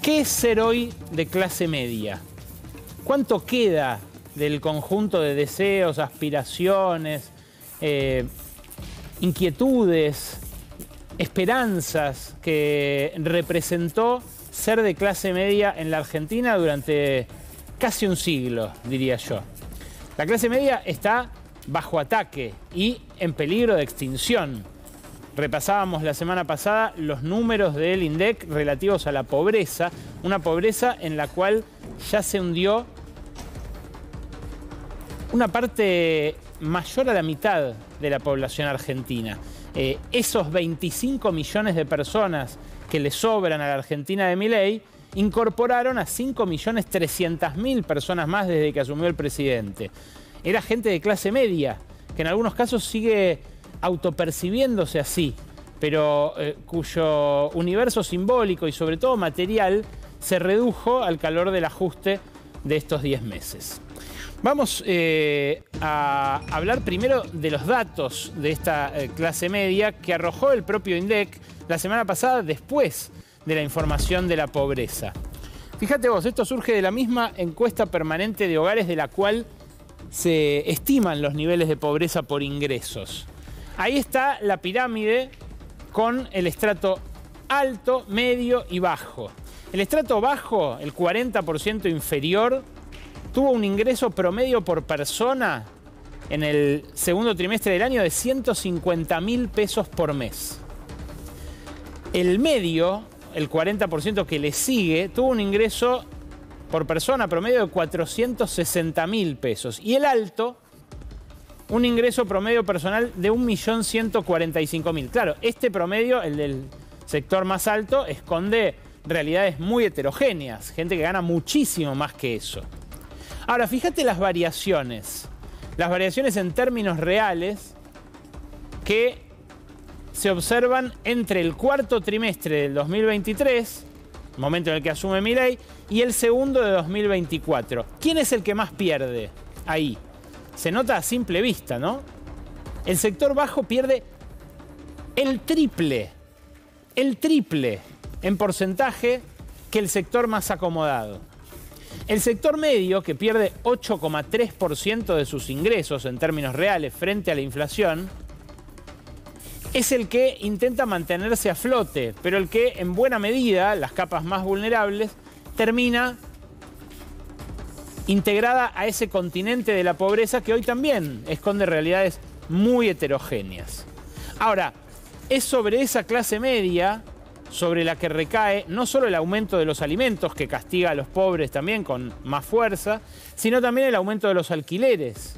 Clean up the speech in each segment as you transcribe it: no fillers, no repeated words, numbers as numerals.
¿Qué es ser hoy de clase media? ¿Cuánto queda del conjunto de deseos, aspiraciones, inquietudes, esperanzas que representó ser de clase media en la Argentina durante casi un siglo, diría yo? La clase media está bajo ataque y en peligro de extinción. Repasábamos la semana pasada los números del INDEC relativos a la pobreza, una pobreza en la cual ya se hundió una parte mayor a la mitad de la población argentina. Esos 25 millones de personas que le sobran a la Argentina de Milei incorporaron a 5.300.000 personas más desde que asumió el presidente. Era gente de clase media, que en algunos casos sigue autopercibiéndose así, pero cuyo universo simbólico y sobre todo material se redujo al calor del ajuste de estos 10 meses. Vamos a hablar primero de los datos de esta clase media que arrojó el propio INDEC la semana pasada después de la información de la pobreza. Fíjate vos, esto surge de la misma encuesta permanente de hogares de la cual se estiman los niveles de pobreza por ingresos. Ahí está la pirámide con el estrato alto, medio y bajo. El estrato bajo, el 40% inferior, tuvo un ingreso promedio por persona en el segundo trimestre del año de 150.000 pesos por mes. El medio, el 40% que le sigue, tuvo un ingreso por persona promedio de 460.000 pesos. Y el alto, un ingreso promedio personal de 1.145.000. Claro, este promedio, el del sector más alto, esconde realidades muy heterogéneas. Gente que gana muchísimo más que eso. Ahora, fíjate las variaciones. Las variaciones en términos reales que se observan entre el cuarto trimestre del 2023, momento en el que asume Milei, y el segundo de 2024. ¿Quién es el que más pierde ahí? Se nota a simple vista, ¿no? El sector bajo pierde el triple en porcentaje que el sector más acomodado. El sector medio, que pierde 8,3% de sus ingresos en términos reales frente a la inflación, es el que intenta mantenerse a flote, pero el que en buena medida, las capas más vulnerables, termina integrada a ese continente de la pobreza que hoy también esconde realidades muy heterogéneas. Ahora, es sobre esa clase media sobre la que recae no solo el aumento de los alimentos, que castiga a los pobres también con más fuerza, sino también el aumento de los alquileres,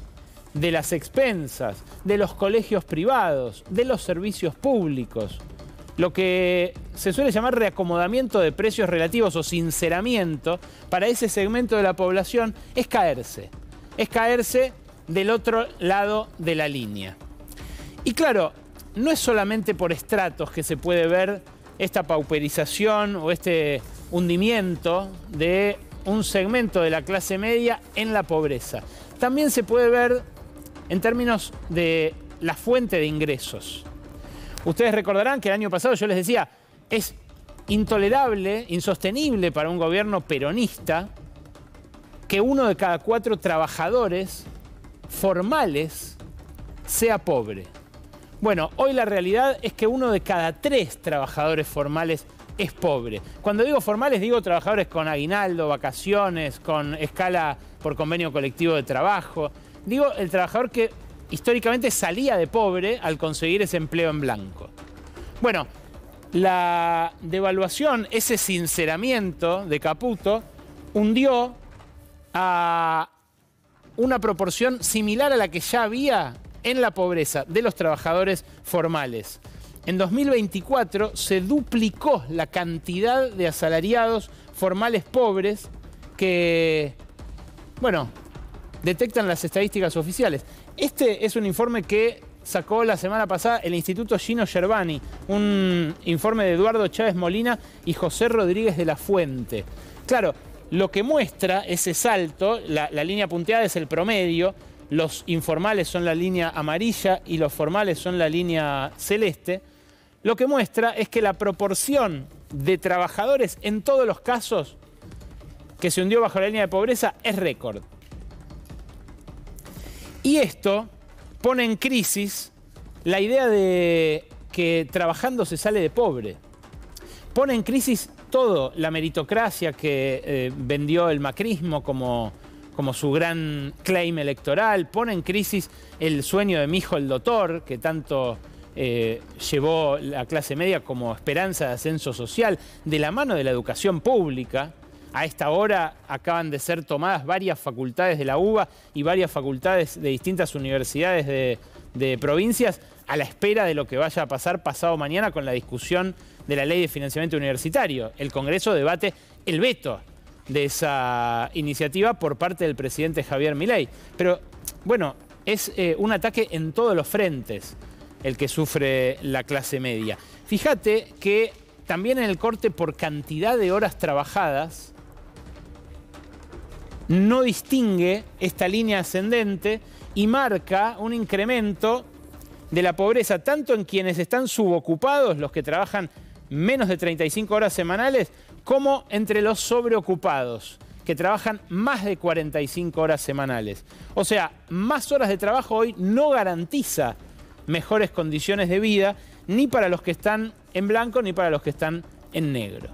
de las expensas, de los colegios privados, de los servicios públicos. Lo que se suele llamar reacomodamiento de precios relativos o sinceramiento para ese segmento de la población es caerse del otro lado de la línea. Y claro, no es solamente por estratos que se puede ver esta pauperización o este hundimiento de un segmento de la clase media en la pobreza. También se puede ver en términos de la fuente de ingresos. Ustedes recordarán que el año pasado yo les decía, es intolerable, insostenible para un gobierno peronista que 1 de cada 4 trabajadores formales sea pobre. Bueno, hoy la realidad es que 1 de cada 3 trabajadores formales es pobre. Cuando digo formales, digo trabajadores con aguinaldo, vacaciones, con escala por convenio colectivo de trabajo. Digo el trabajador que históricamente salía de pobre al conseguir ese empleo en blanco. Bueno, la devaluación, ese sinceramiento de Caputo, hundió a una proporción similar a la que ya había en la pobreza de los trabajadores formales. En 2024 se duplicó la cantidad de asalariados formales pobres que, bueno, detectan las estadísticas oficiales. Este es un informe que sacó la semana pasada el Instituto Gino Gervani, un informe de Eduardo Chávez Molina y José Rodríguez de la Fuente. Claro, lo que muestra ese salto, la línea punteada es el promedio, los informales son la línea amarilla y los formales son la línea celeste. Lo que muestra es que la proporción de trabajadores en todos los casos que se hundió bajo la línea de pobreza es récord. Y esto pone en crisis la idea de que trabajando se sale de pobre. Pone en crisis todo, la meritocracia que vendió el macrismo como su gran claim electoral. Pone en crisis el sueño de mi hijo el doctor, que tanto llevó la clase media como esperanza de ascenso social, de la mano de la educación pública. A esta hora acaban de ser tomadas varias facultades de la UBA y varias facultades de distintas universidades de provincias a la espera de lo que vaya a pasar pasado mañana con la discusión de la ley de financiamiento universitario. El Congreso debate el veto de esa iniciativa por parte del presidente Javier Milei. Pero, bueno, es un ataque en todos los frentes el que sufre la clase media. Fíjate que también en el corte por cantidad de horas trabajadas no distingue esta línea ascendente y marca un incremento de la pobreza tanto en quienes están subocupados, los que trabajan menos de 35 horas semanales, como entre los sobreocupados, que trabajan más de 45 horas semanales. O sea, más horas de trabajo hoy no garantiza mejores condiciones de vida, ni para los que están en blanco, ni para los que están en negro.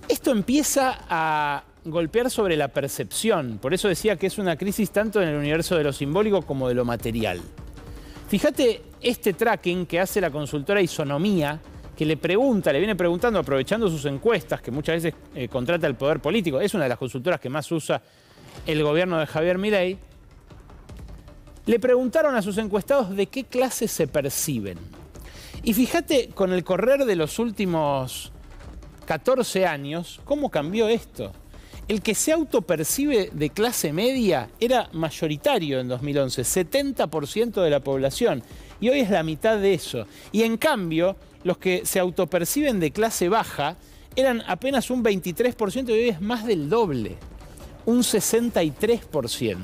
Esto empieza a golpear sobre la percepción. Por eso decía que es una crisis tanto en el universo de lo simbólico como de lo material. Fíjate este tracking que hace la consultora Isonomía, que le viene preguntando, aprovechando sus encuestas, que muchas veces contrata el poder político. Es una de las consultoras que más usa el gobierno de Javier Milei. Le preguntaron a sus encuestados de qué clase se perciben. Y fíjate, con el correr de los últimos 14 años, cómo cambió esto. El que se autopercibe de clase media era mayoritario en 2011, 70% de la población. Y hoy es la mitad de eso. Y en cambio, los que se autoperciben de clase baja eran apenas un 23% y hoy es más del doble, un 63%.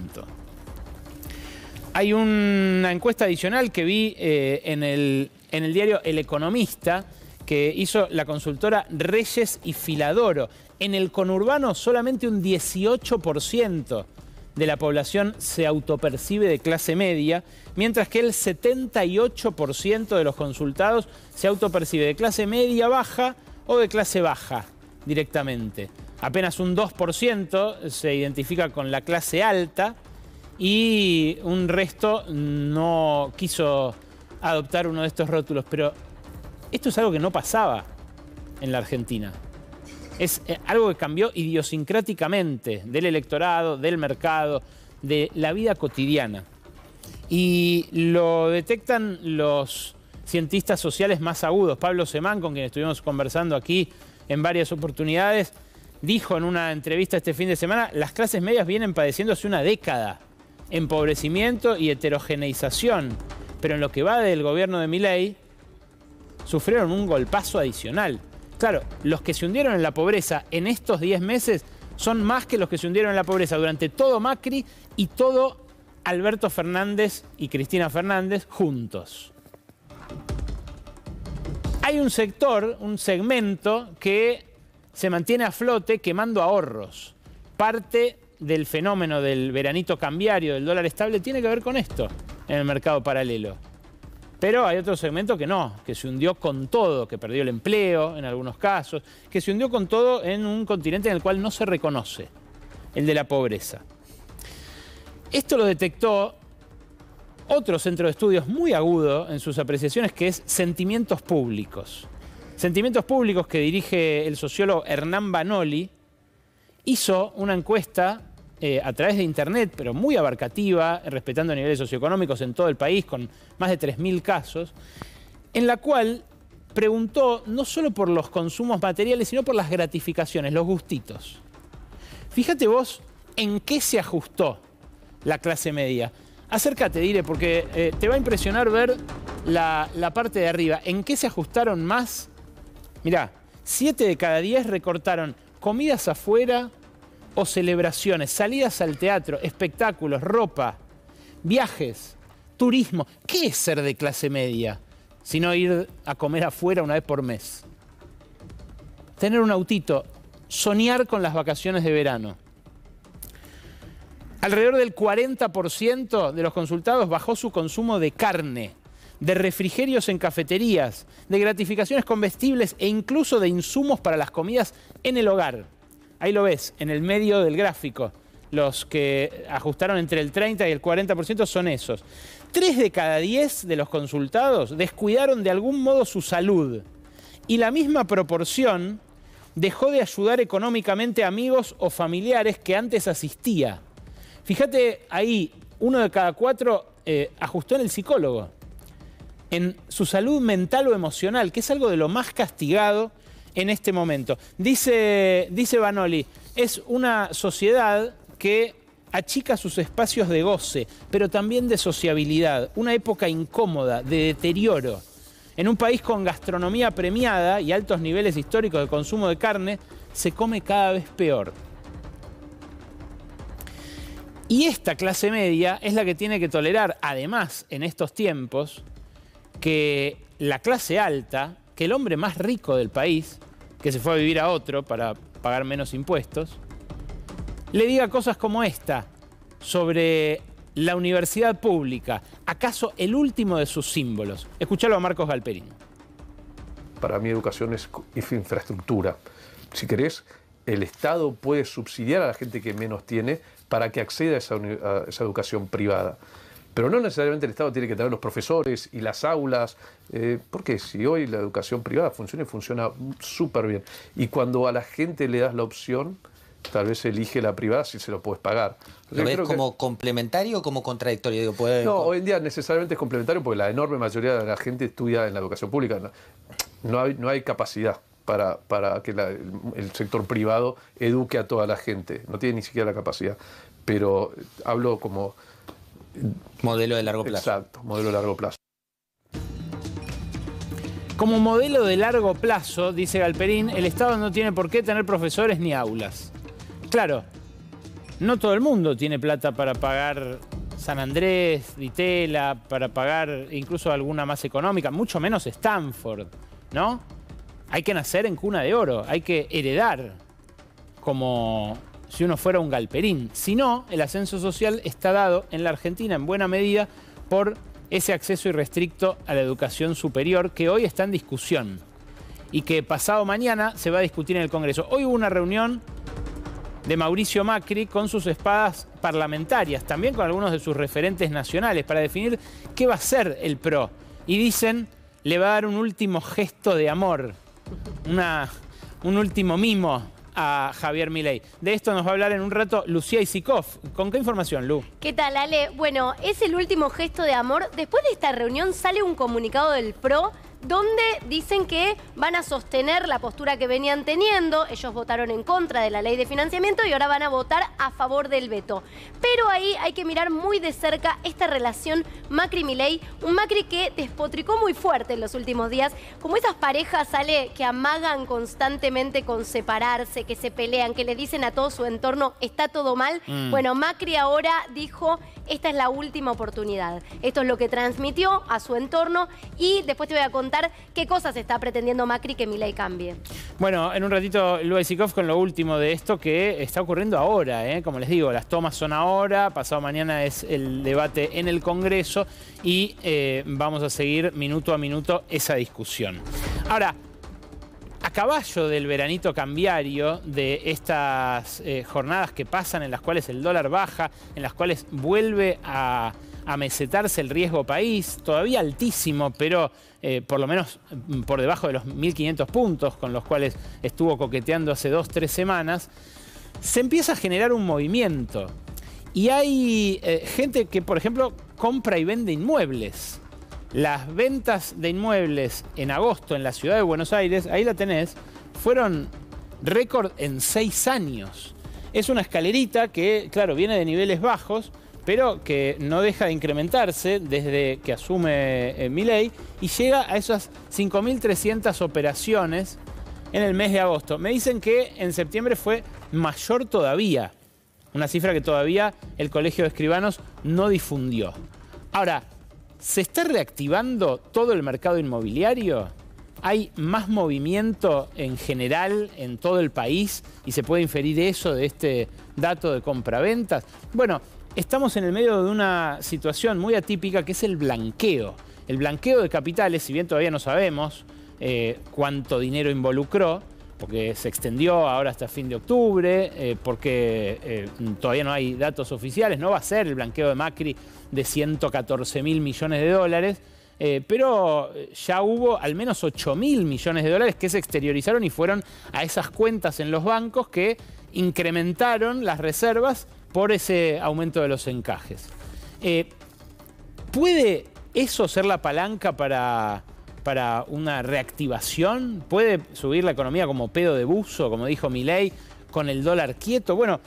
Hay una encuesta adicional que vi en el diario El Economista, que hizo la consultora Reyes y Filadoro. En el conurbano solamente un 18% de la población se autopercibe de clase media, mientras que el 78% de los consultados se autopercibe de clase media baja o de clase baja directamente. Apenas un 2% se identifica con la clase alta y un resto no quiso adoptar uno de estos rótulos. Pero esto es algo que no pasaba en la Argentina. Es algo que cambió idiosincráticamente del electorado, del mercado, de la vida cotidiana. Y lo detectan los cientistas sociales más agudos. Pablo Semán, con quien estuvimos conversando aquí en varias oportunidades, dijo en una entrevista este fin de semana: las clases medias vienen padeciendo hace una década empobrecimiento y heterogeneización, pero en lo que va del gobierno de Milei sufrieron un golpazo adicional. Claro, los que se hundieron en la pobreza en estos 10 meses son más que los que se hundieron en la pobreza durante todo Macri y todo Alberto Fernández y Cristina Fernández juntos. Hay un sector, un segmento que se mantiene a flote quemando ahorros. Parte del fenómeno del veranito cambiario, del dólar estable, tiene que ver con esto en el mercado paralelo. Pero hay otro segmento que no, que se hundió con todo, que perdió el empleo en algunos casos, que se hundió con todo en un continente en el cual no se reconoce, el de la pobreza. Esto lo detectó otro centro de estudios muy agudo en sus apreciaciones, que es Sentimientos Públicos. Sentimientos Públicos, que dirige el sociólogo Hernán Banoli, hizo una encuesta a través de internet, pero muy abarcativa, respetando niveles socioeconómicos en todo el país, con más de 3.000 casos, en la cual preguntó no solo por los consumos materiales, sino por las gratificaciones, los gustitos. Fíjate vos en qué se ajustó la clase media. Acércate, Dire, porque te va a impresionar ver la parte de arriba. ¿En qué se ajustaron más? Mirá, 7 de cada 10 recortaron comidas afuera o celebraciones, salidas al teatro, espectáculos, ropa, viajes, turismo. ¿Qué es ser de clase media? Sino ir a comer afuera una vez por mes. tener un autito, soñar con las vacaciones de verano. Alrededor del 40% de los consultados bajó su consumo de carne, de refrigerios en cafeterías, de gratificaciones comestibles e incluso de insumos para las comidas en el hogar. Ahí lo ves, en el medio del gráfico. Los que ajustaron entre el 30 y el 40% son esos. 3 de cada 10 de los consultados descuidaron de algún modo su salud. Y la misma proporción dejó de ayudar económicamente a amigos o familiares que antes asistía. Fíjate ahí, 1 de cada 4 ajustó en el psicólogo, en su salud mental o emocional, que es algo de lo más castigado en este momento. Dice Vanoli, es una sociedad que achica sus espacios de goce, pero también de sociabilidad, una época incómoda, de deterioro. En un país con gastronomía premiada y altos niveles históricos de consumo de carne, se come cada vez peor. Y esta clase media es la que tiene que tolerar, además, en estos tiempos, que la clase alta, que el hombre más rico del país, que se fue a vivir a otro para pagar menos impuestos, le diga cosas como esta sobre la universidad pública, acaso el último de sus símbolos. Escuchalo a Marcos Galperín. Para mí educación es infraestructura. Si querés, el Estado puede subsidiar a la gente que menos tiene para que acceda a esa educación privada. Pero no necesariamente el Estado tiene que tener los profesores y las aulas, porque si hoy la educación privada funciona y funciona súper bien. Y cuando a la gente le das la opción, tal vez elige la privada si se lo puedes pagar. ¿Lo ves como complementario o como contradictorio? Digo, no, hoy en día necesariamente es complementario porque la enorme mayoría de la gente estudia en la educación pública. No hay capacidad para que el sector privado eduque a toda la gente. No tiene ni siquiera la capacidad. Pero hablo como... modelo de largo plazo. Exacto, modelo de largo plazo. Como modelo de largo plazo, dice Galperín, el Estado no tiene por qué tener profesores ni aulas. Claro, no todo el mundo tiene plata para pagar San Andrés, Ditela, para pagar incluso alguna más económica, mucho menos Stanford, ¿no? Hay que nacer en cuna de oro, hay que heredar como si uno fuera un Galperín. Si no, el ascenso social está dado en la Argentina en buena medida por ese acceso irrestricto a la educación superior que hoy está en discusión y que pasado mañana se va a discutir en el Congreso. Hoy hubo una reunión de Mauricio Macri con sus espadas parlamentarias, también con algunos de sus referentes nacionales, para definir qué va a hacer el PRO. Y dicen, le va a dar un último gesto de amor, un último mimo a Javier Milei. De esto nos va a hablar en un rato Lucía Isikoff. ¿Con qué información, Lu? ¿Qué tal, Ale? Bueno, es el último gesto de amor. Después de esta reunión sale un comunicado del PRO donde dicen que van a sostener la postura que venían teniendo. Ellos votaron en contra de la ley de financiamiento y ahora van a votar a favor del veto. Pero ahí hay que mirar muy de cerca esta relación Macri-Milei. Un Macri que despotricó muy fuerte en los últimos días. Como esas parejas, sale que amagan constantemente con separarse, que se pelean, que le dicen a todo su entorno, está todo mal. Bueno, Macri ahora dijo, esta es la última oportunidad. Esto es lo que transmitió a su entorno y después te voy a contar qué cosas está pretendiendo Macri que Milei cambie. Bueno, en un ratito Lucía Isikoff con lo último de esto que está ocurriendo ahora, ¿eh? Como les digo, las tomas son ahora, pasado mañana es el debate en el Congreso y vamos a seguir minuto a minuto esa discusión. Ahora, a caballo del veranito cambiario, de estas jornadas que pasan en las cuales el dólar baja, en las cuales vuelve a mesetarse el riesgo país, todavía altísimo, pero por lo menos por debajo de los 1.500 puntos con los cuales estuvo coqueteando hace 2-3 semanas, se empieza a generar un movimiento. Y hay gente que, por ejemplo, compra y vende inmuebles. Las ventas de inmuebles en agosto en la ciudad de Buenos Aires, ahí la tenés, fueron récord en 6 años. Es una escalerita que, claro, viene de niveles bajos, pero que no deja de incrementarse desde que asume Milei y llega a esas 5.300 operaciones en el mes de agosto. Me dicen que en septiembre fue mayor todavía, una cifra que todavía el Colegio de Escribanos no difundió. Ahora, ¿se está reactivando todo el mercado inmobiliario? hay más movimiento en general en todo el país y se puede inferir eso de este dato de compraventas. Bueno, estamos en el medio de una situación muy atípica que es el blanqueo. El blanqueo de capitales, si bien todavía no sabemos cuánto dinero involucró, porque se extendió ahora hasta fin de octubre, porque todavía no hay datos oficiales, no va a ser el blanqueo de Macri de 114.000 millones de dólares, pero ya hubo al menos 8.000 millones de dólares que se exteriorizaron y fueron a esas cuentas en los bancos que incrementaron las reservas por ese aumento de los encajes. ¿Puede eso ser la palanca para una reactivación? ¿Puede subir la economía como pedo de buzo, como dijo Milei, con el dólar quieto? Bueno,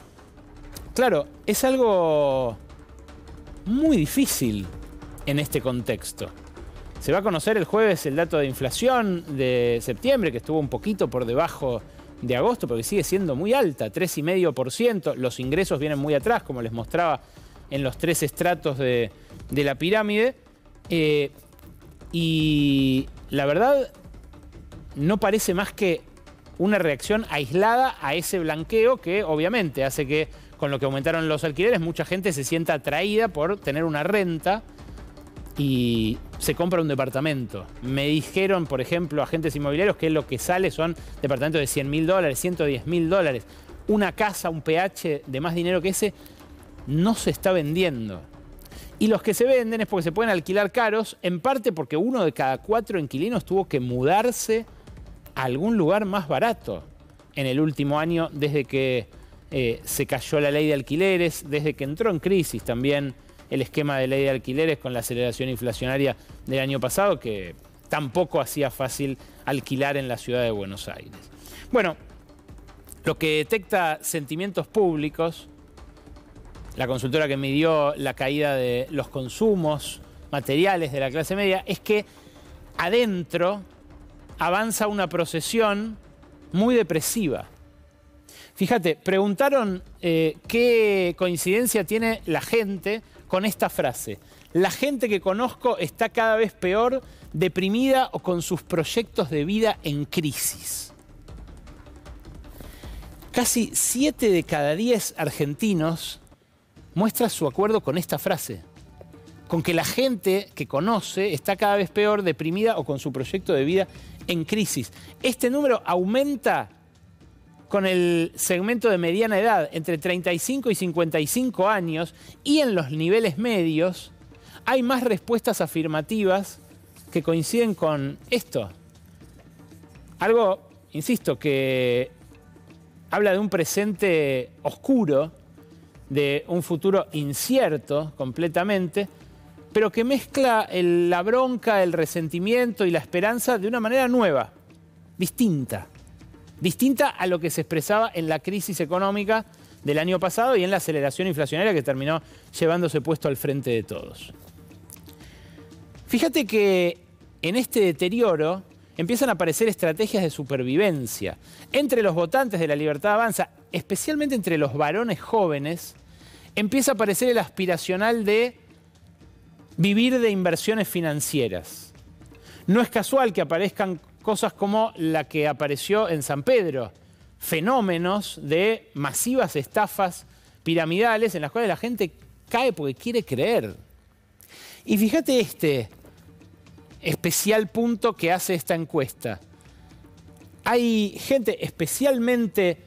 claro, es algo muy difícil en este contexto. Se va a conocer el jueves el dato de inflación de septiembre, que estuvo un poquito por debajo de agosto, porque sigue siendo muy alta, 3,5%. Los ingresos vienen muy atrás, como les mostraba en los 3 estratos de la pirámide. Y la verdad, no parece más que una reacción aislada a ese blanqueo que obviamente hace que, con lo que aumentaron los alquileres, mucha gente se sienta atraída por tener una renta y se compra un departamento. Me dijeron, por ejemplo, agentes inmobiliarios que lo que sale son departamentos de $100.000, $110.000. Una casa, un PH de más dinero que ese, no se está vendiendo. Y los que se venden es porque se pueden alquilar caros, en parte porque 1 de cada 4 inquilinos tuvo que mudarse a algún lugar más barato en el último año, desde que se cayó la ley de alquileres, desde que entró en crisis también el esquema de ley de alquileres con la aceleración inflacionaria del año pasado, que tampoco hacía fácil alquilar en la ciudad de Buenos Aires. Bueno, lo que detecta Sentimientos Públicos, la consultora que midió la caída de los consumos materiales de la clase media, es que adentro avanza una procesión muy depresiva. Fíjate, preguntaron qué coincidencia tiene la gente con esta frase. La gente que conozco está cada vez peor, deprimida o con sus proyectos de vida en crisis. Casi 7 de cada 10 argentinos muestra su acuerdo con esta frase, con que la gente que conoce está cada vez peor, deprimida o con su proyecto de vida en crisis. Este número aumenta con el segmento de mediana edad, entre 35 y 55 años, y en los niveles medios hay más respuestas afirmativas que coinciden con esto. Algo, insisto, que habla de un presente oscuro, de un futuro incierto completamente, pero que mezcla la bronca, el resentimiento y la esperanza de una manera nueva, distinta a lo que se expresaba en la crisis económica del año pasado y en la aceleración inflacionaria que terminó llevándose puesto al frente de todos. Fíjate que en este deterioro empiezan a aparecer estrategias de supervivencia. Entre los votantes de La Libertad Avanza, especialmente entre los varones jóvenes, empieza a aparecer el aspiracional de vivir de inversiones financieras. No es casual que aparezcan cosas como la que apareció en San Pedro, fenómenos de masivas estafas piramidales en las cuales la gente cae porque quiere creer. Y fíjate este especial punto que hace esta encuesta. Hay gente, especialmente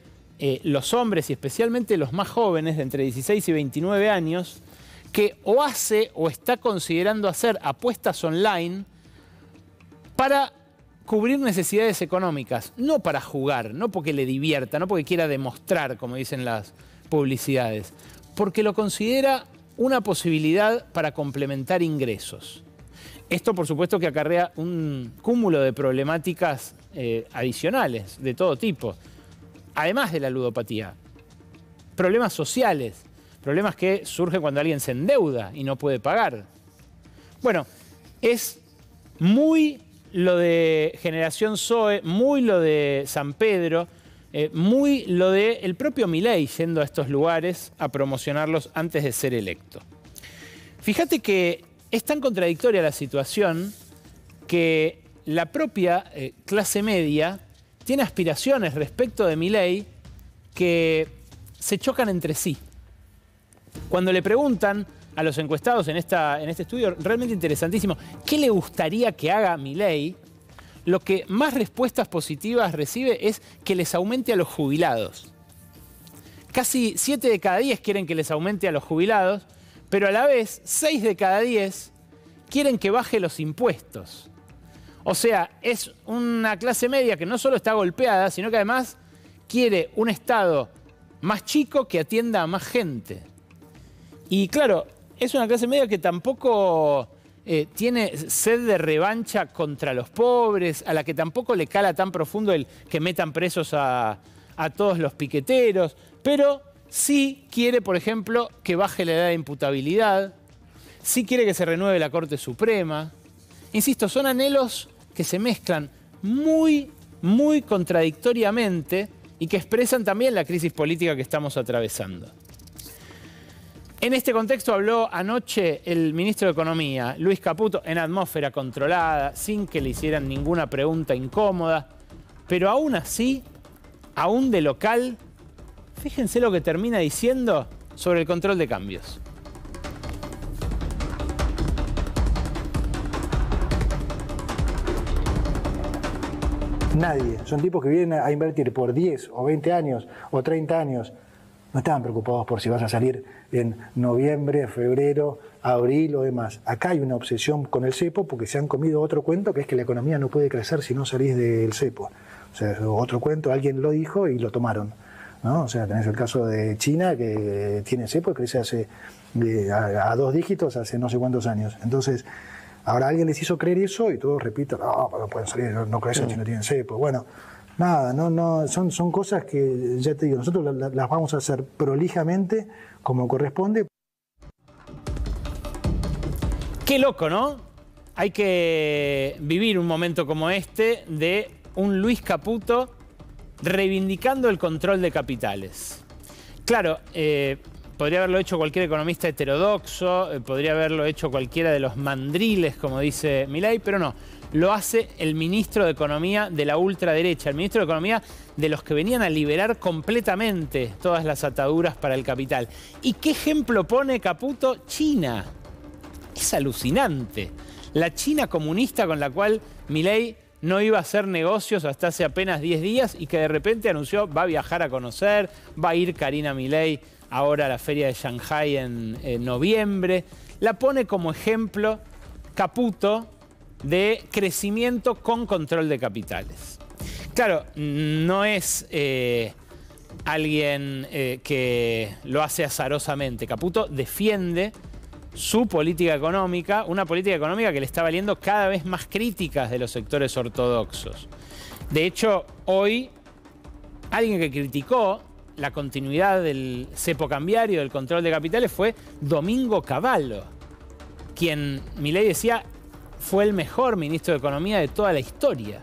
los hombres y especialmente los más jóvenes, de entre 16 y 29 años, que o hace o está considerando hacer apuestas online para cubrir necesidades económicas, no para jugar, no porque le divierta, no porque quiera demostrar, como dicen las publicidades, porque lo considera una posibilidad para complementar ingresos. Esto, por supuesto, que acarrea un cúmulo de problemáticas adicionales de todo tipo, además de la ludopatía. Problemas sociales, problemas que surgen cuando alguien se endeuda y no puede pagar. Bueno, es muy lo de Generación Zoe, muy lo de San Pedro, muy lo del propio Milei yendo a estos lugares a promocionarlos antes de ser electo. Fíjate que es tan contradictoria la situación que la propia clase media tiene aspiraciones respecto de Milei que se chocan entre sí. Cuando le preguntan a los encuestados en este estudio, realmente interesantísimo, ¿qué le gustaría que haga Milei? Lo que más respuestas positivas recibe es que les aumente a los jubilados. Casi 7 de cada 10 quieren que les aumente a los jubilados, pero a la vez 6 de cada 10 quieren que baje los impuestos. O sea, es una clase media que no solo está golpeada, sino que además quiere un Estado más chico que atienda a más gente. Y claro, es una clase media que tampoco tiene sed de revancha contra los pobres, a la que tampoco le cala tan profundo el que metan presos a todos los piqueteros, pero sí quiere, por ejemplo, que baje la edad de imputabilidad, sí quiere que se renueve la Corte Suprema. Insisto, son anhelos que se mezclan muy, muy contradictoriamente y que expresan también la crisis política que estamos atravesando. En este contexto habló anoche el ministro de Economía, Luis Caputo, en atmósfera controlada, sin que le hicieran ninguna pregunta incómoda, pero aún así, aún de local, fíjense lo que termina diciendo sobre el control de cambios. Nadie. Son tipos que vienen a invertir por 10 o 20 años o 30 años. No estaban preocupados por si vas a salir en noviembre, febrero, abril o demás. Acá hay una obsesión con el cepo porque se han comido otro cuento, que es que la economía no puede crecer si no salís del cepo. O sea, otro cuento, alguien lo dijo y lo tomaron, ¿no? O sea, tenés el caso de China, que tiene cepo y crece a 2 dígitos hace no sé cuántos años. Entonces, ahora alguien les hizo creer eso y todos repiten, no pueden salir, no crecen si no tienen cepo. Bueno, nada, son cosas que, ya te digo, nosotros las vamos a hacer prolijamente, como corresponde. Qué loco, ¿no? Hay que vivir un momento como este de un Luis Caputo reivindicando el control de capitales. Claro, podría haberlo hecho cualquier economista heterodoxo, podría haberlo hecho cualquiera de los mandriles, como dice Milei, pero no. Lo hace el ministro de Economía de la ultraderecha, el ministro de Economía de los que venían a liberar completamente todas las ataduras para el capital. ¿Y qué ejemplo pone Caputo? China. Es alucinante. La China comunista con la cual Milei no iba a hacer negocios hasta hace apenas 10 días y que de repente anunció va a viajar a conocer, va a ir Karina Milei ahora a la feria de Shanghái en noviembre. La pone como ejemplo Caputo de crecimiento con control de capitales. Claro, no es alguien que lo hace azarosamente. Caputo defiende su política económica, una política económica que le está valiendo cada vez más críticas de los sectores ortodoxos. De hecho, hoy, alguien que criticó la continuidad del cepo cambiario, del control de capitales, fue Domingo Cavallo, quien Milei decía fue el mejor ministro de Economía de toda la historia.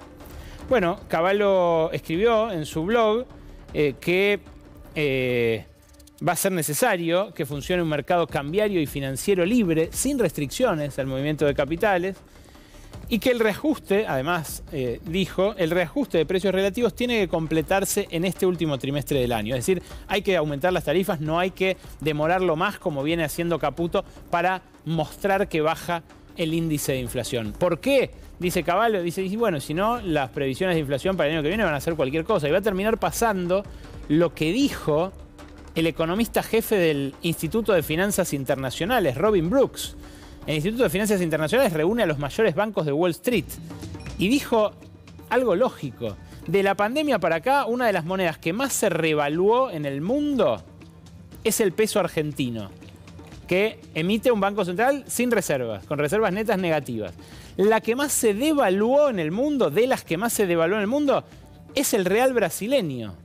Bueno, Cavallo escribió en su blog que va a ser necesario que funcione un mercado cambiario y financiero libre, sin restricciones al movimiento de capitales, y que el reajuste, además dijo, el reajuste de precios relativos tiene que completarse en este último trimestre del año. Es decir, hay que aumentar las tarifas, no hay que demorarlo más como viene haciendo Caputo para mostrar que baja el índice de inflación. ¿Por qué? Dice Cavallo, dice, bueno, si no, las previsiones de inflación para el año que viene van a ser cualquier cosa. Y va a terminar pasando lo que dijo el economista jefe del Instituto de Finanzas Internacionales, Robin Brooks. El Instituto de Finanzas Internacionales reúne a los mayores bancos de Wall Street. Y dijo algo lógico. De la pandemia para acá, una de las monedas que más se revaluó en el mundo es el peso argentino, que emite un banco central sin reservas, con reservas netas negativas. La que más se devaluó en el mundo, de las que más se devaluó en el mundo, es el real brasileño.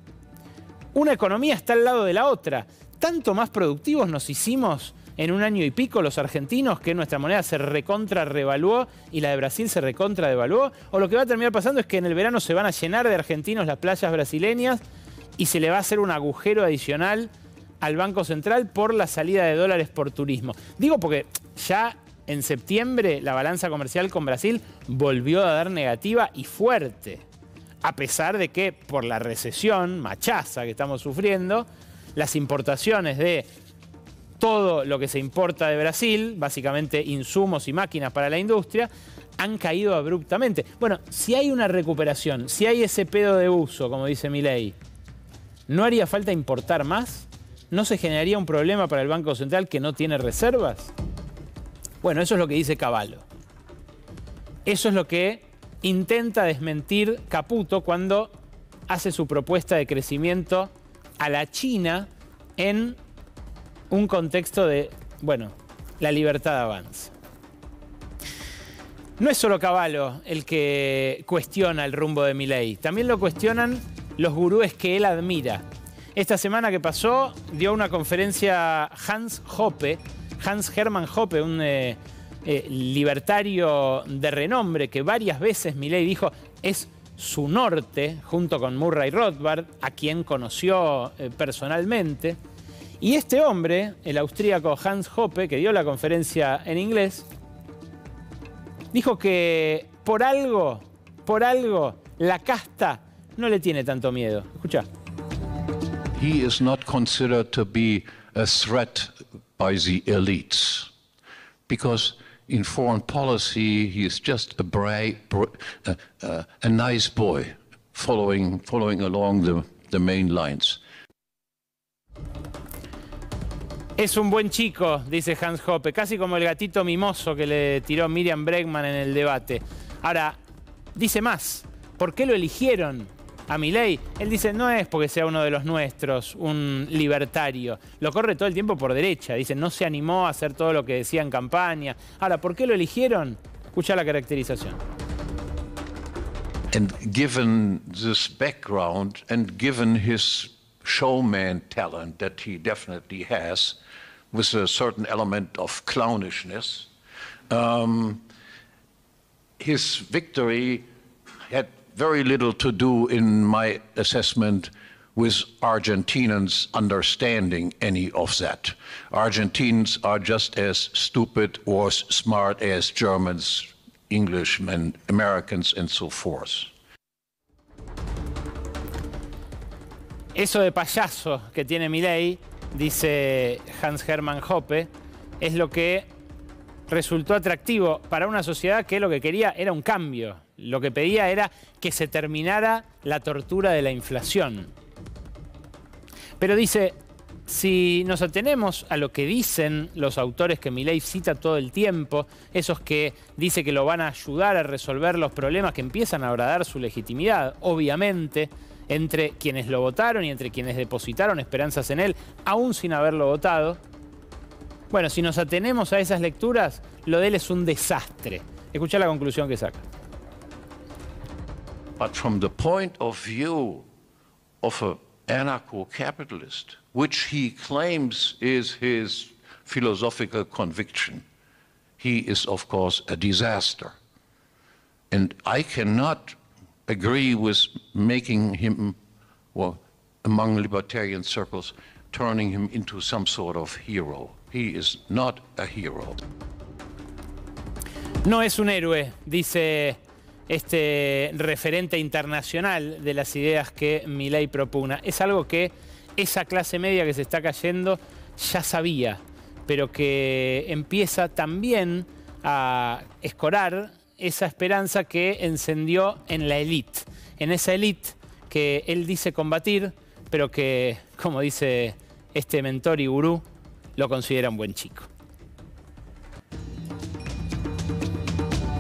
Una economía está al lado de la otra. Tanto más productivos nos hicimos en un año y pico los argentinos que nuestra moneda se recontra revaluó y la de Brasil se recontra devaluó. O lo que va a terminar pasando es que en el verano se van a llenar de argentinos las playas brasileñas y se le va a hacer un agujero adicional al Banco Central por la salida de dólares por turismo. Digo porque ya en septiembre la balanza comercial con Brasil volvió a dar negativa y fuerte. A pesar de que por la recesión machaza que estamos sufriendo, las importaciones de todo lo que se importa de Brasil, básicamente insumos y máquinas para la industria, han caído abruptamente. Bueno, si hay una recuperación, si hay ese pedo de uso, como dice Milei, ¿no haría falta importar más? ¿No se generaría un problema para el Banco Central que no tiene reservas? Bueno, eso es lo que dice Cavallo. Eso es lo que intenta desmentir Caputo cuando hace su propuesta de crecimiento a la China en un contexto de, bueno, la libertad avanza. No es solo Cavallo el que cuestiona el rumbo de Milei, también lo cuestionan los gurúes que él admira. Esta semana que pasó dio una conferencia Hans Hermann Hoppe, un libertario de renombre que varias veces Milei dijo es su norte, junto con Murray Rothbard, a quien conoció personalmente. Y este hombre, el austríaco Hans Hoppe, que dio la conferencia en inglés, dijo que por algo, la casta no le tiene tanto miedo. Escuchá. He is not considered to be a threat by the elites, because in foreign policy he is just a nice boy following along the main lines. Es un buen chico, dice Hans Hoppe, casi como el gatito mimoso que le tiró Miriam Bregman en el debate. Ahora, dice más, ¿por qué lo eligieron a Milei? Él dice, no es porque sea uno de los nuestros, un libertario. Lo corre todo el tiempo por derecha. Dice, no se animó a hacer todo lo que decía en campaña. Ahora, ¿por qué lo eligieron? Escucha la caracterización. And given this background and given his showman talent that he definitely has, with a certain element of clownishness, his victory had very little to do, in my assessment, with Argentinians understanding any of that. Argentines are just as stupid or smart as Germans, Englishmen, Americans, and so forth. Eso de payaso que tiene Milei, dice Hans Hermann Hoppe, es lo que resultó atractivo para una sociedad que lo que quería era un cambio. Lo que pedía era que se terminara la tortura de la inflación. Pero dice, si nos atenemos a lo que dicen los autores que Milei cita todo el tiempo, esos que dice que lo van a ayudar a resolver los problemas que empiezan ahora a dar su legitimidad, obviamente, entre quienes lo votaron y entre quienes depositaron esperanzas en él, aún sin haberlo votado. Bueno, si nos atenemos a esas lecturas, lo de él es un desastre. Escuchá la conclusión que saca. But from the point of view of an anarcho-capitalist, which he claims is his philosophical conviction, he is, of course, a disaster. And I cannot agree with making him, well, among libertarian circles, turning him into some sort of hero. He is not a hero. No es un héroe, dice este referente internacional de las ideas que Milei propugna. Es algo que esa clase media que se está cayendo ya sabía, pero que empieza también a escorar esa esperanza que encendió en la élite, en esa élite que él dice combatir, pero que, como dice este mentor y gurú, lo considera un buen chico.